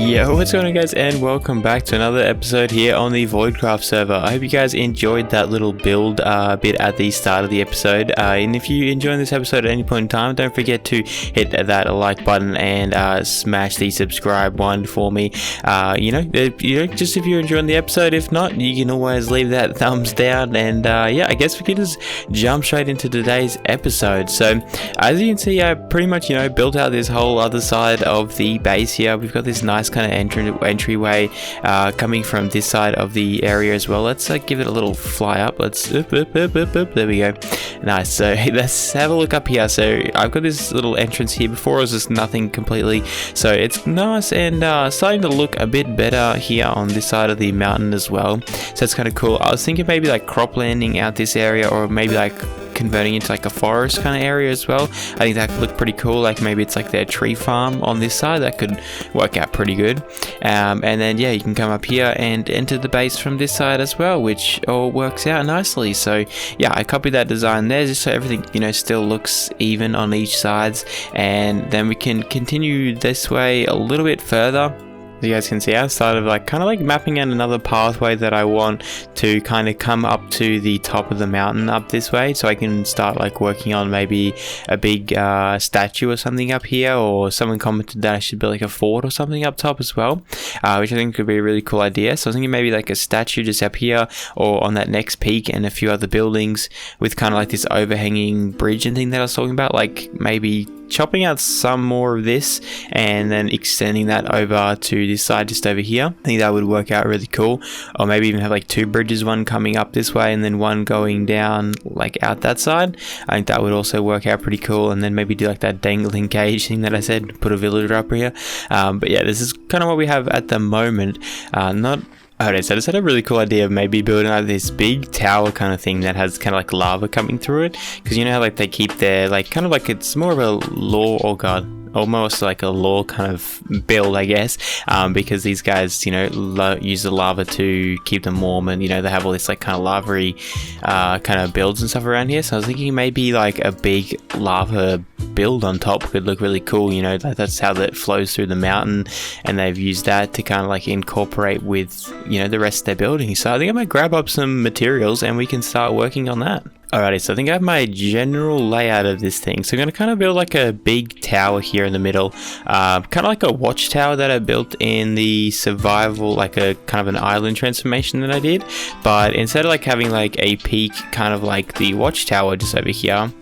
Yo, what's going on guys, and welcome back to another episode here on the VoidCraft server. I hope you guys enjoyed that little build bit at the start of the episode, and if you enjoyed this episode at any point in time, don't forget to hit that like button and smash the subscribe one for me. Just if you're enjoying the episode. If not, you can always leave that thumbs down, and yeah, I guess we can just jump straight into today's episode. So as you can see, I pretty much built out this whole other side of the base here. We've got this nice kind of entryway coming from this side of the area as well. Let's give it a little fly up. Let's there we go. Nice. So let's have a look up here. So I've got this little entrance here. Before it was just nothing completely, so it's nice and starting to look a bit better here on this side of the mountain as well. So it's kind of cool. I was thinking maybe like crop landing out this area, or maybe like converting into like a forest kind of area as well. I think that could look pretty cool. Like maybe it's like their tree farm on this side. That could work out pretty good. And then yeah, you can come up here and enter the base from this side as well, which all works out nicely. So yeah, I copied that design there just so everything still looks even on each sides, and then we can continue this way a little bit further. You guys can see I started kind of mapping out another pathway that I want to kind of come up to the top of the mountain up this way, so I can start working on maybe a big statue or something up here, or someone commented that I should build a fort or something up top as well, which I think could be a really cool idea. So I was thinking maybe a statue just up here or on that next peak, and a few other buildings with kind of this overhanging bridge and thing that I was talking about, maybe chopping out some more of this and then extending that over to this side just over here. I think that would work out really cool. Or maybe even have two bridges, one coming up this way and then one going down out that side. I think that would also work out pretty cool. And then maybe do that dangling cage thing that I said, put a villager up here. But yeah, this is kind of what we have at the moment. Alright, so I just had a really cool idea of maybe building this big tower kind of thing that has kind of lava coming through it, because you know how they keep their kind of it's more of a lore, oh god, almost like a lore kind of build, I guess, because these guys use the lava to keep them warm, and they have all this kind of lavery kind of builds and stuff around here. So I was thinking maybe a big lava build on top could look really cool. That's how that flows through the mountain, and they've used that to kind of incorporate with the rest of their building. So I think I might grab up some materials and we can start working on that. Alrighty, so I think I have my general layout of this thing. So I'm going to kind of build a big tower here in the middle, kind of like a watchtower that I built in the survival, a kind of an island transformation that I did. But instead of having a peak, kind of the watchtower just over here,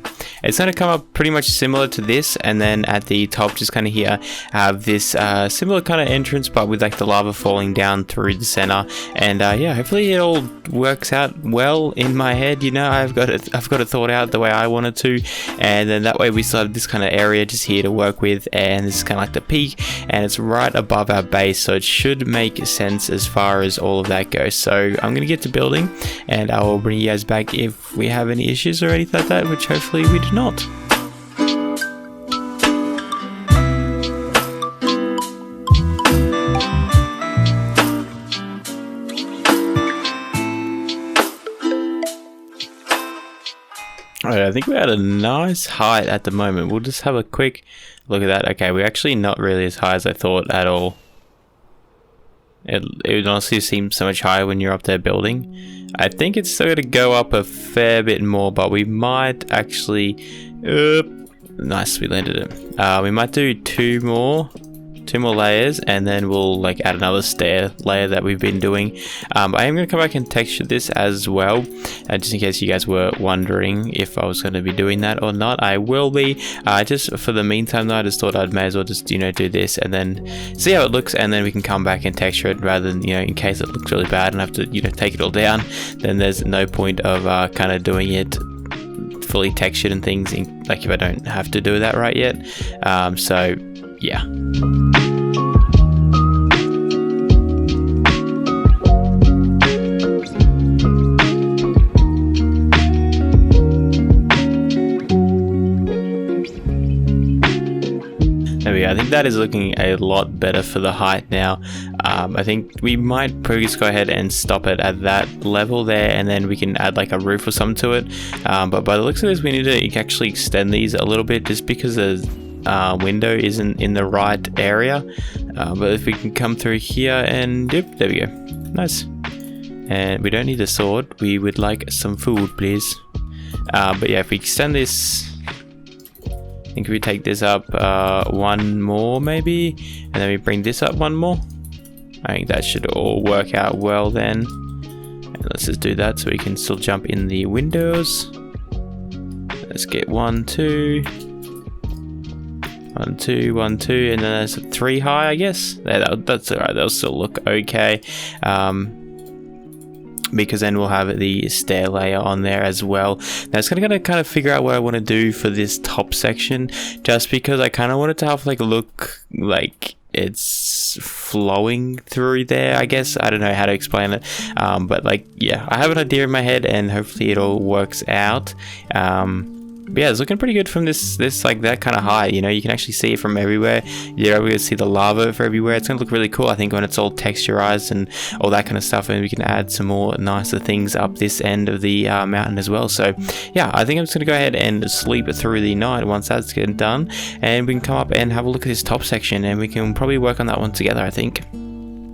it's going to come up pretty much similar to this, and then at the top just kind of here have this similar kind of entrance, but with the lava falling down through the center. And yeah, hopefully it all works out well in my head. I've got it thought out the way I wanted to, and then that way we still have this kind of area just here to work with, and this is kind of the peak, and it's right above our base, so it should make sense as far as all of that goes. So I'm gonna get to building, and I will bring you guys back if we have any issues or anything like that, which hopefully we do not. Alright, I think we're at a nice height at the moment. We'll just have a quick look at that. Okay, we're actually not really as high as I thought at all. It would honestly seem so much higher when you're up there building. I think it's still going to go up a fair bit more, but we might actually... nice, we landed it. We might do two more layers, and then we'll add another stair layer that we've been doing. I am going to come back and texture this as well, just in case you guys were wondering if I was going to be doing that or not. I will be, just for the meantime though. I just thought I'd may as well just do this and then see how it looks, and then we can come back and texture it, rather than in case it looks really bad and have to take it all down. Then there's no point of kind of doing it fully textured and things, if I don't have to do that right yet. So yeah. There we go. I think that is looking a lot better for the height now. I think we might probably just go ahead and stop it at that level there, and then we can add a roof or something to it. But by the looks of this, we need to actually extend these a little bit, just because there's window isn't in the right area. But if we can come through here and yep, there we go. Nice. And we don't need a sword. We would like some food, please. But yeah, if we extend this, I think we take this up one more maybe, and then we bring this up one more. I think that should all work out well then. And let's just do that so we can still jump in the windows. Let's get 1, 2, 1, 2, 1, 2, and then there's a 3 high, I guess. Yeah, that's alright, that'll still look okay. Because then we'll have the stair layer on there as well. Now it's gonna kind of figure out what I want to do for this top section, just because I kind of want it to have like a look like it's flowing through there, I guess. I don't know how to explain it, but like, yeah, I have an idea in my head and hopefully it all works out. But yeah, it's looking pretty good from this like that kind of height. You know, you can actually see it from everywhere. You're able to see the lava from everywhere. It's gonna look really cool, I think, when it's all texturized and all that kind of stuff. And we can add some more nicer things up this end of the mountain as well. So yeah, I think I'm just gonna go ahead and sleep through the night once that's getting done, and we can come up and have a look at this top section, and we can probably work on that one together, I think.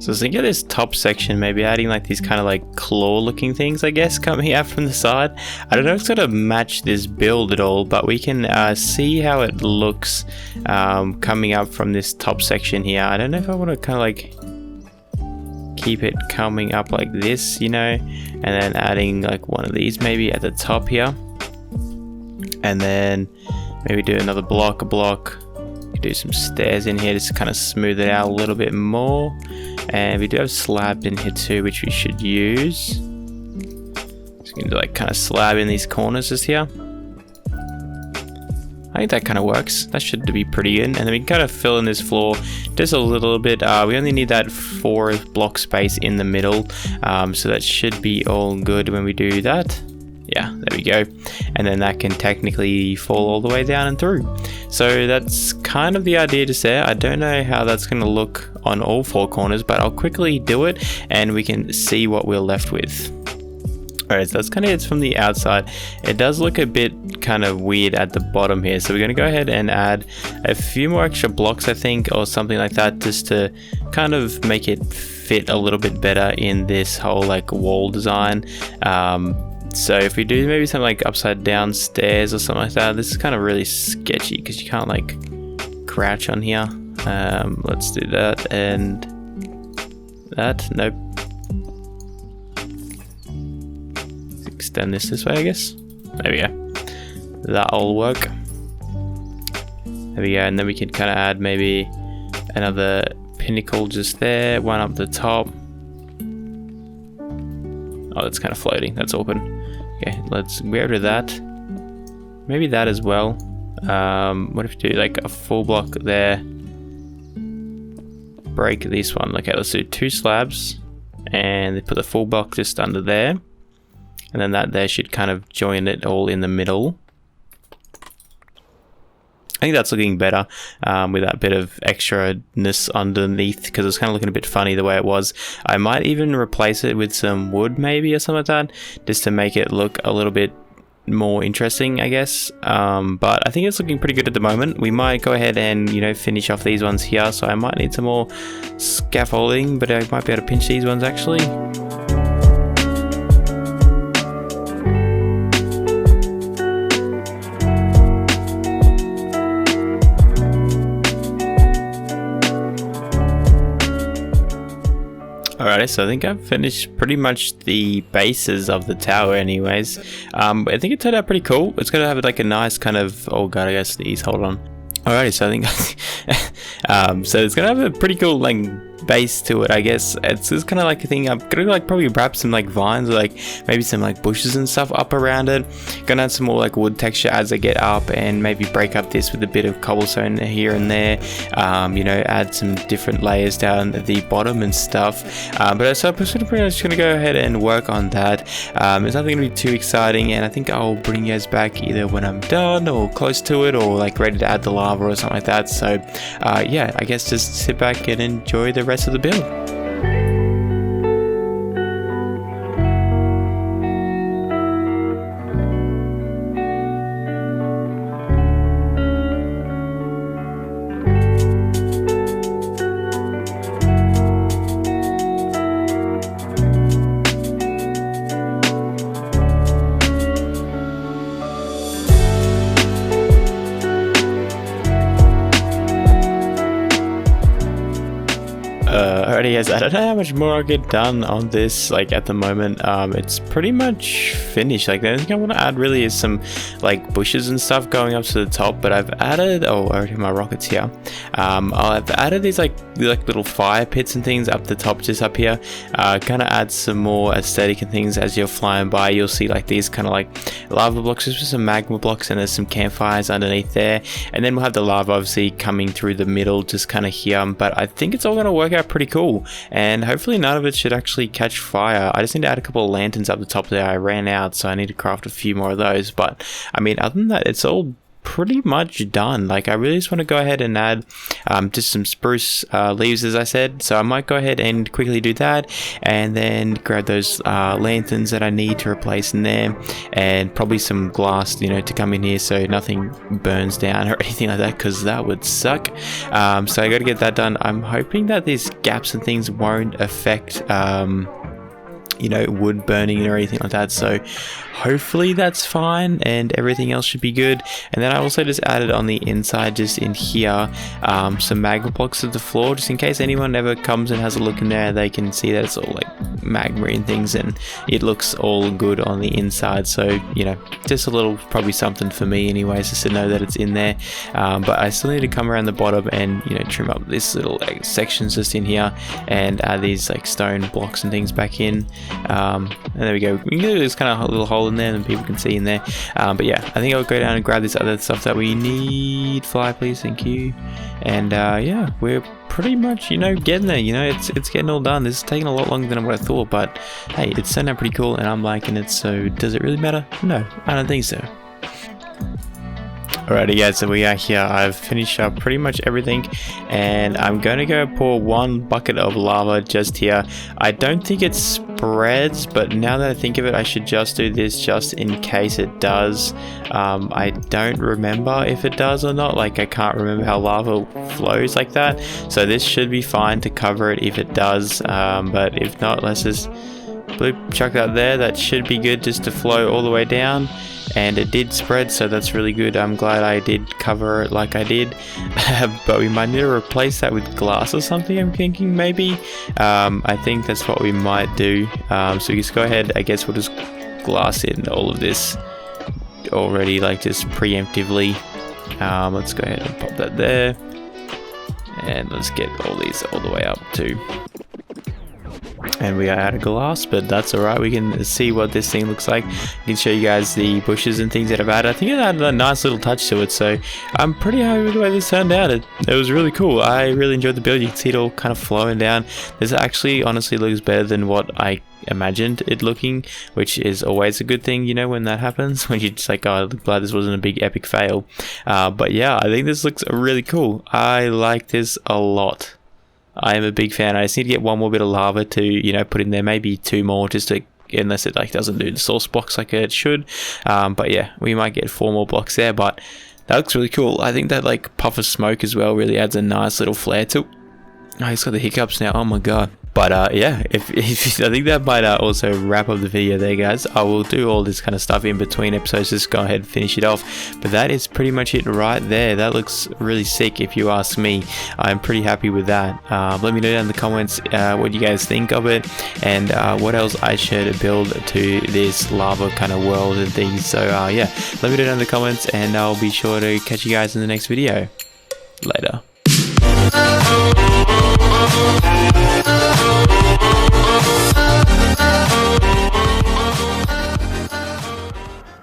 So I was thinking of this top section, maybe adding like these kind of like claw looking things, I guess, coming out from the side. I don't know if it's going to match this build at all, but we can see how it looks coming up from this top section here. I don't know if I want to kind of like keep it coming up like this, you know, and then adding like one of these maybe at the top here. And then maybe do another block, do some stairs in here just to kind of smooth it out a little bit more. And we do have slab in here too, which we should use. So we can do like kind of slab in these corners just here. I think that kind of works. That should be pretty good. And then we can kind of fill in this floor just a little bit. We only need that 4 block space in the middle, so that should be all good when we do that. Yeah, there we go. And then that can technically fall all the way down and through. So that's kind of the idea just there. I don't know how that's going to look on all 4 corners, but I'll quickly do it and we can see what we're left with. Alright, so that's kind of it from the outside. It does look a bit kind of weird at the bottom here, so we're going to go ahead and add a few more extra blocks, I think, or something like that, just to kind of make it fit a little bit better in this whole like wall design. So if we do maybe something like upside down stairs or something like that, this is kind of really sketchy because you can't like crouch on here. Let's do that and that. Nope. Let's extend this way, I guess. There we go. That'll work. There we go. And then we can kind of add maybe another pinnacle just there, one up the top. Oh, that's kind of floating. That's awkward. Okay, let's get rid of that. Maybe that as well. What if we do like a full block there? Break this one. Okay, let's do 2 slabs and put the full block just under there. And then that there should kind of join it all in the middle. I think that's looking better with that bit of extra-ness underneath, because it's kind of looking a bit funny the way it was. I might even replace it with some wood maybe or something like that, just to make it look a little bit more interesting, I guess. But I think it's looking pretty good at the moment. We might go ahead and, you know, finish off these ones here, so I might need some more scaffolding, but I might be able to pinch these ones actually. Alright, so I think I've finished pretty much the bases of the tower anyways. I think it turned out pretty cool. It's going to have like a nice kind of, oh god, I gotta sneeze, hold on. Alrighty, so I think, so it's going to have a pretty cool like base to it, I guess. It's just kind of like a thing. I'm gonna like probably wrap some like vines or like maybe some like bushes and stuff up around it. Gonna add some more like wood texture as I get up, and maybe break up this with a bit of cobblestone here and there. You know, add some different layers down at the bottom and stuff. But so I'm pretty much gonna go ahead and work on that. It's nothing gonna be too exciting, and I think I'll bring you guys back either when I'm done or close to it, or like ready to add the lava or something like that. So yeah, I guess just sit back and enjoy the rest of the build. already guys, I don't know how much more I get done on this like at the moment. It's pretty much finished. Like the only thing I want to add really is some like bushes and stuff going up to the top, but I've added, oh, I already have my rockets here. I've added these like little fire pits and things up the top, just up here. Kind of add some more aesthetic and things. As you're flying by, you'll see like these kind of like lava blocks, just with some magma blocks, and there's some campfires underneath there, and then we'll have the lava obviously coming through the middle, just kind of here. But I think it's all going to work out pretty cool, and hopefully none of it should actually catch fire. I just need to add a couple of lanterns up the top there. I ran out, so I need to craft a few more of those. But I mean, other than that, it's all pretty much done. Like I really just want to go ahead and add just some spruce leaves, as I said, so I might go ahead and quickly do that, and then grab those lanterns that I need to replace in there, and probably some glass, you know, to come in here so nothing burns down or anything like that, because that would suck. So I got to get that done. I'm hoping that these gaps and things won't affect you know, wood burning or anything like that, so hopefully that's fine and everything else should be good. And then I also just added on the inside, just in here, some magma blocks to the floor, just in case anyone ever comes and has a look in there, they can see that it's all like magma and things, and it looks all good on the inside. So, you know, just a little, probably something for me anyways, just to know that it's in there. But I still need to come around the bottom and, you know, trim up this little like sections just in here, and add these like stone blocks and things back in. And there we go. We can do this kind of little hole in there and people can see in there. But yeah, I think I'll go down and grab this other stuff that we need. Fly please, thank you. And yeah, we're pretty much, you know, getting there. You know, it's getting all done. This is taking a lot longer than what I thought, but hey, it's turned out pretty cool and I'm liking it. So does it really matter? No, I don't think so. Alrighty guys, so we are here. I've finished up pretty much everything, and I'm going to go pour one bucket of lava just here. I don't think it spreads, but now that I think of it, I should just do this just in case it does. I don't remember if it does or not. Like, I can't remember how lava flows like that, so this should be fine to cover it if it does. But if not, let's just bloop, chuck that there. That should be good just to flow all the way down. And it did spread, so that's really good. I'm glad I did cover it like I did. But we might need to replace that with glass or something, I'm thinking maybe. I think that's what we might do. So we just go ahead, I guess we'll just glass in all of this already, like just preemptively. Let's go ahead and pop that there. And let's get all these all the way up too. And we are out of glass, but that's alright. We can see what this thing looks like. I can show you guys the bushes and things that I've added. I think it added a nice little touch to it, so I'm pretty happy with the way this turned out. It was really cool. I really enjoyed the build. You can see it all kind of flowing down. This actually honestly looks better than what I imagined it looking, which is always a good thing, you know, when that happens, when you're just like, oh, I'm glad this wasn't a big epic fail. But yeah, I think this looks really cool. I like this a lot. I am a big fan. I just need to get one more bit of lava to, you know, put in there, maybe two more, just to, unless it like doesn't do the source blocks like it should. But yeah, we might get 4 more blocks there, but that looks really cool. I think that like puff of smoke as well really adds a nice little flair to it. Oh, he's got the hiccups now. Oh my god. But yeah, if I think that might also wrap up the video there, guys. I will do all this kind of stuff in between episodes, just go ahead and finish it off. But that is pretty much it right there. That looks really sick if you ask me. I'm pretty happy with that. Let me know down in the comments what you guys think of it, and what else I should build to this lava kind of world and things. So yeah, let me know down in the comments, and I'll be sure to catch you guys in the next video. Later.